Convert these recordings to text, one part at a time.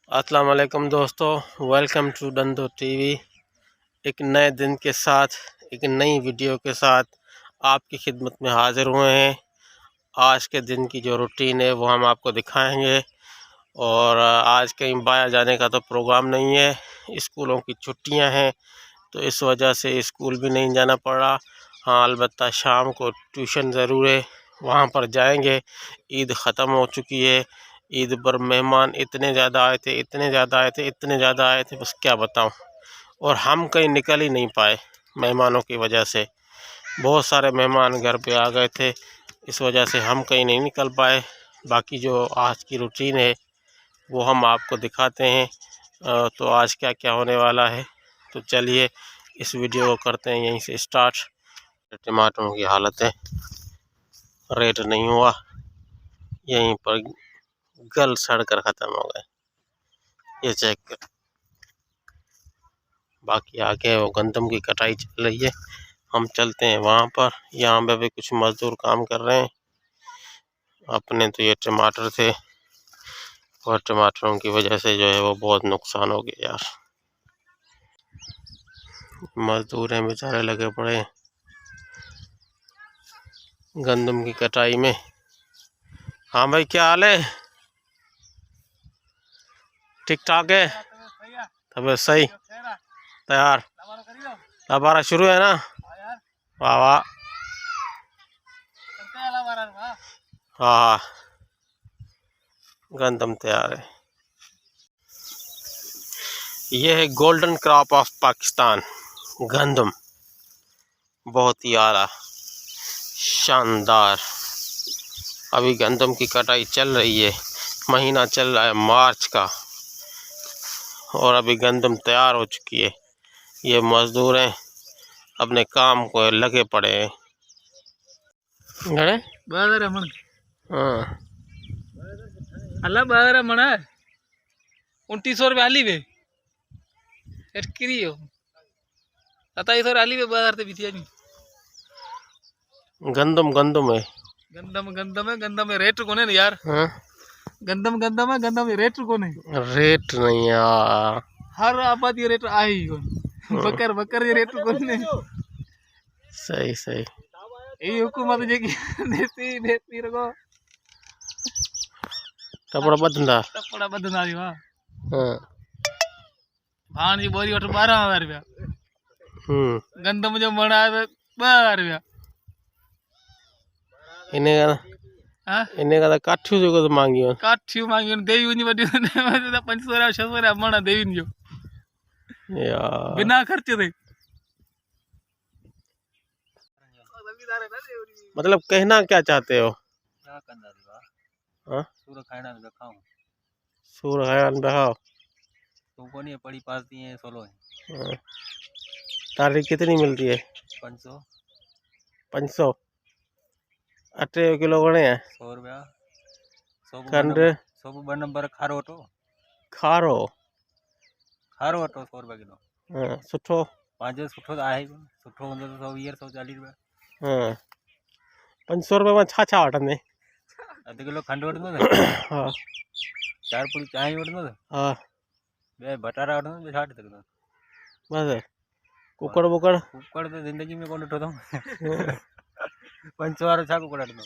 अस्सलाम वालेकुम दोस्तों, वेलकम टू डंदो टीवी। एक नए दिन के साथ, एक नई वीडियो के साथ आपकी खिदमत में हाज़िर हुए हैं। आज के दिन की जो रूटीन है वो हम आपको दिखाएंगे। और आज कहीं बाहर जाने का तो प्रोग्राम नहीं है, स्कूलों की छुट्टियां हैं तो इस वजह से स्कूल भी नहीं जाना पड़ रहा। हाँ, अलबत्ता शाम को ट्यूशन ज़रूर है, वहाँ पर जाएंगे। ईद ख़त्म हो चुकी है, ईद पर मेहमान इतने ज़्यादा आए थे, इतने ज़्यादा आए थे, इतने ज़्यादा आए थे, बस क्या बताऊँ। और हम कहीं निकल ही नहीं पाए मेहमानों की वजह से। बहुत सारे मेहमान घर पे आ गए थे, इस वजह से हम कहीं नहीं निकल पाए। बाकी जो आज की रूटीन है वो हम आपको दिखाते हैं। तो आज क्या क्या होने वाला है, तो चलिए इस वीडियो को करते हैं यहीं से स्टार्ट। टमाटरों की हालत है, रेट नहीं हुआ, यहीं पर गल सड़ कर ख़त्म हो गए, ये चेक कर। बाकी आगे वो गंदम की कटाई चल रही है, हम चलते हैं वहाँ पर। यहाँ पे भी कुछ मज़दूर काम कर रहे हैं। अपने तो ये टमाटर थे और टमाटरों की वजह से जो है वो बहुत नुकसान हो गया यार। मज़दूर हैं बेचारे लगे पड़े हैं गंदम की कटाई में। हाँ भाई, क्या हाल है? ठीक ठाक है, तबीयत सही, तैयार, दोबारा शुरू है ना? वाह वाह, हाँ हाँ, गंदम तैयार है। ये है गोल्डन क्रॉप ऑफ पाकिस्तान, गंदम, बहुत ही आला, शानदार। अभी गंदम की कटाई चल रही है, महीना चल रहा है मार्च का, और अभी गंदम तैयार हो चुकी है। ये मजदूर हैं, अपने काम को लगे पड़े हैं। हाँ, अल्लाह 2900 रुपये आली वे एटकिरियो 2700 आली वे बाजार ते बिथिया नहीं गंदम गंदम है। गंदम है रेट कोने न यार। हाँ? गंदम है रेट कोने। रेट नहीं यार, हर आबाद ये रेट आई कोन बकर बकर ये रेट कोने। सही सही। ये हुकूमत जे की देती देती रगो टपड़ा बदंदा। टपड़ा बदना दी वाह। हाँ। भाण जी बोरी वठ 12,000 रुपया। गंदम जो मणा है 12,000 रुपया। इन्हें का काठियों जो तो मांगी हो, काठियों मांगी देवी उनी वडी 500 600 मणा देवी जो यार। बिना खर्चे दे। मतलब कहना क्या चाहते हो? हाँ? सूर खाना में रखा हूँ। सूर खान बहाओ तो कौन ये पड़ी पाती है 16 है। हाँ। तारीख कितनी मिलती है? 500 500। अटे किलो गणे हैं 100 रुपया। खंड 100 नंबर खारो ऑटो खारो। 100 रुपया किलो। हाँ, सुठो। पाँच सुठो तो आहे सुठो होंदो तो 120 140 रुपया। हाँ, 500 रुपये में छा वठंदे? अधु किलो खंड वठंदो न। हाँ। 4 पुड़ी चांहि वठंदो न। हाँ, बे बटाटा वठंदो बे छा वठी सघंदो। बस कुकड़ बुकड़ कुकड़ तो ज़िंदगी में कोन ॾिठो अथऊं। 500 वारो छा कुकड़ वठंदो।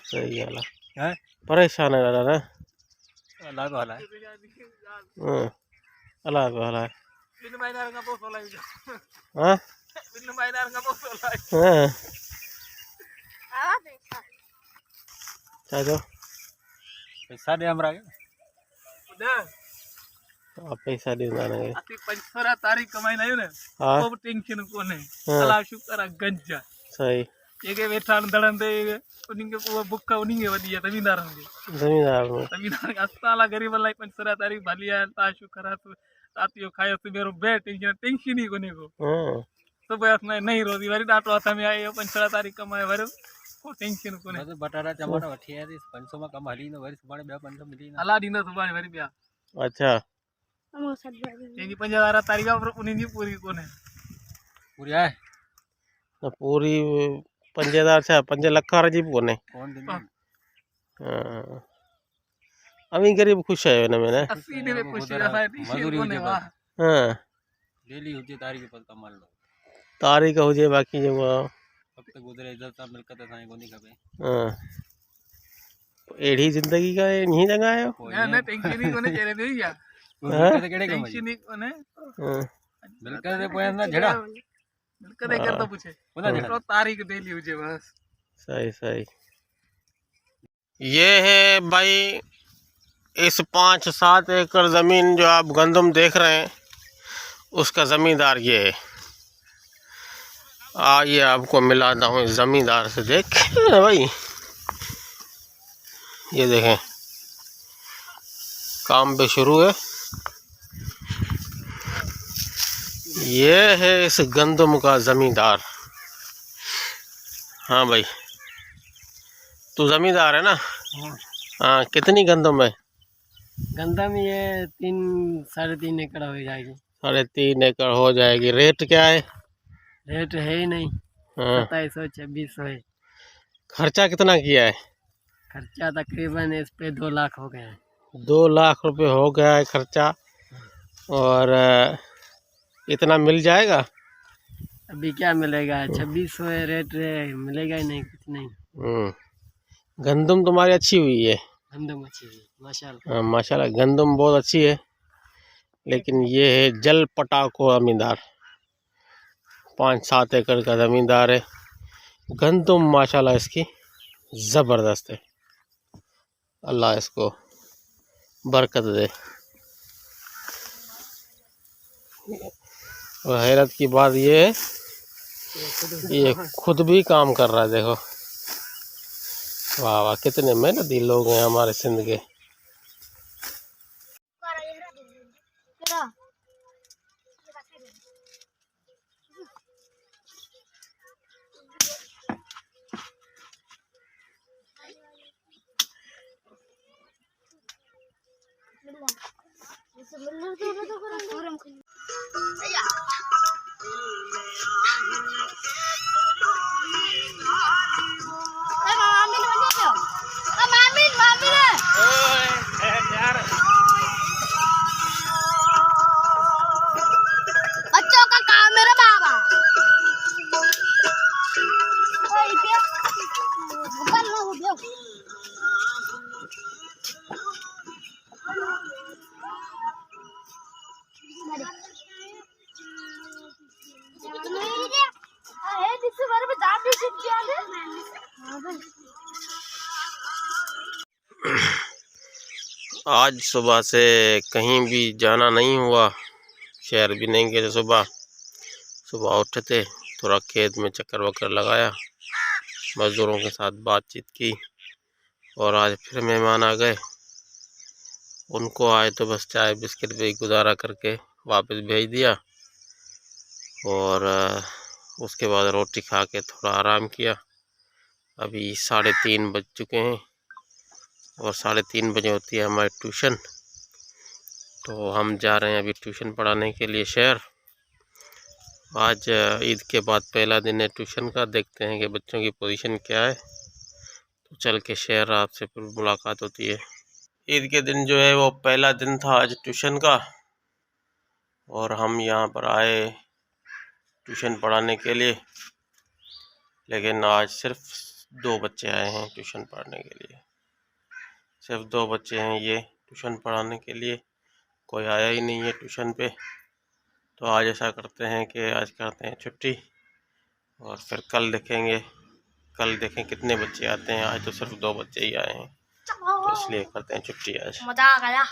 सही ॻाल्हि आहे। हैं परेशान है ॾाढा न। अलाह पियो हलाए। अलाह पियो हलाए। ॿिनि महीननि खां पोइ सोलाई जो। हाँ? ॿिनि महीननि खां पोइ सोलाई। हाँ। चलो पैसा दे हमरा के दे। पैसा ॾींदा न। असी 500 तारीख़ कमाईंदा आहियूं न। हाँ। को बि टेंशन कोन्हे। हाँ। अलाह शुक्र आहे गंज आहे। सही। जेके वेठा आहिनि दड़नि ते उन्हनि खे उहा बुख उन्हनि खे वॾी आहे ज़मीनदारनि खे। ज़मीनदार असां लाइ ग़रीब लाइ 500 तारीख़ भली आहे। तव्हां शुक्र आहे राति जो खायो सुबुह बे टेंशन ई कोन्हे को। हाँ। सुबुह में नहीं रोज़ी वरी ॾाटो हथ में आयो 500 तारीख़ कमाए वरी को टेंशन कोन्हे। बटाटा टमाटा वठी आया 500 में कम हली न वरी सुभाणे ॿिया 500 मिली न। अलाह ॾींदो सुभाणे वरी ॿिया। अच्छा। जंहिंजी 5000 तारीख़ आहे पर उन्हनि जी पूरी कोन्हे। पूरी आहे न पूरी 5000 छा 5 लख वारे जी कोन्हे। कोन ॾींदी। हाँ। अमी गरीब खुश है ना मैंने 80 ने खुश है टी-शर्ट कोने वाह हाँ डेली होती तारीख पर कमाल लो तारीख हो जाए बाकी जो वक्त गुजरे इधर सा मिलकत है को नहीं खबे हाँ एड़ी जिंदगी का नहीं जगह है ना ना टेंशन ही कोने चेहरे दे या मिलकत केड़े कमाई टेंशन ही कोने हाँ मिलकत दे पोया ना झड़ा मिलकर एक तो पूछे तो तारीख डेली हो जाए बस सही सही ये है भाई इस 5-7 एकड़ ज़मीन जो आप गंदम देख रहे हैं उसका ज़मींदार ये है। आइए आपको मिलाता हूँ इस ज़मींदार से। देख भाई ये देखें काम पे शुरू है। ये है इस गंदम का ज़मींदार। हाँ भाई तू ज़मींदार है ना? हाँ कितनी गंदम है? गंदम ये 3-3.5 एकड़ हो जाएगी। 3.5 एकड़ हो जाएगी। रेट क्या है? रेट है ही नहीं। हाँ 2700-2600 है। खर्चा कितना किया है? खर्चा तकरीबन इस पे 2 लाख हो गया है। 2 लाख रुपए हो गया है खर्चा। और इतना मिल जाएगा? अभी क्या मिलेगा? 2600 है रेट है, मिलेगा ही नहीं, कुछ नहीं। गंदम तुम्हारी अच्छी हुई है। गंदम अच्छी है माशाल्लाह। हाँ माशाल्लाह गंदम बहुत अच्छी है। लेकिन ये है जल पटाको ज़मींदार। 5-7 एकड़ का ज़मींदार है। गंदम माशाल्लाह इसकी ज़बरदस्त है। अल्लाह इसको बरकत दे। और हैरत की बात ये है ये खुद भी काम कर रहा है। देखो वाह वाह कितने मेहनती लोग हैं हमारे सिंध के। बच्चों का काम मेरा बाबा आज सुबह से कहीं भी जाना नहीं हुआ, शहर भी नहीं गए थे। सुबह उठे थे, थोड़ा खेत में चक्कर वक्कर लगाया, मज़दूरों के साथ बातचीत की और आज फिर मेहमान आ गए। उनको आए तो बस चाय बिस्किट पे गुजारा करके वापस भेज दिया और उसके बाद रोटी खा के थोड़ा आराम किया। अभी 3:30 बज चुके हैं और 3:30 बजे होती है हमारी ट्यूशन। तो हम जा रहे हैं अभी ट्यूशन पढ़ाने के लिए शहर। आज ईद के बाद पहला दिन है ट्यूशन का। देखते हैं कि बच्चों की पोजीशन क्या है। तो चल के शहर आपसे फिर मुलाकात होती है। ईद के दिन जो है वो पहला दिन था आज ट्यूशन का और हम यहाँ पर आए ट्यूशन पढ़ाने के लिए। लेकिन आज सिर्फ 2 बच्चे आए हैं ट्यूशन पढ़ने के लिए। सिर्फ 2 बच्चे हैं ये ट्यूशन पढ़ाने के लिए, कोई आया ही नहीं है ट्यूशन पे। तो आज ऐसा करते हैं कि आज करते हैं छुट्टी और फिर कल देखें कितने बच्चे आते हैं। आज तो सिर्फ 2 बच्चे ही आए हैं, तो इसलिए करते हैं छुट्टी आज। मजा आ गया।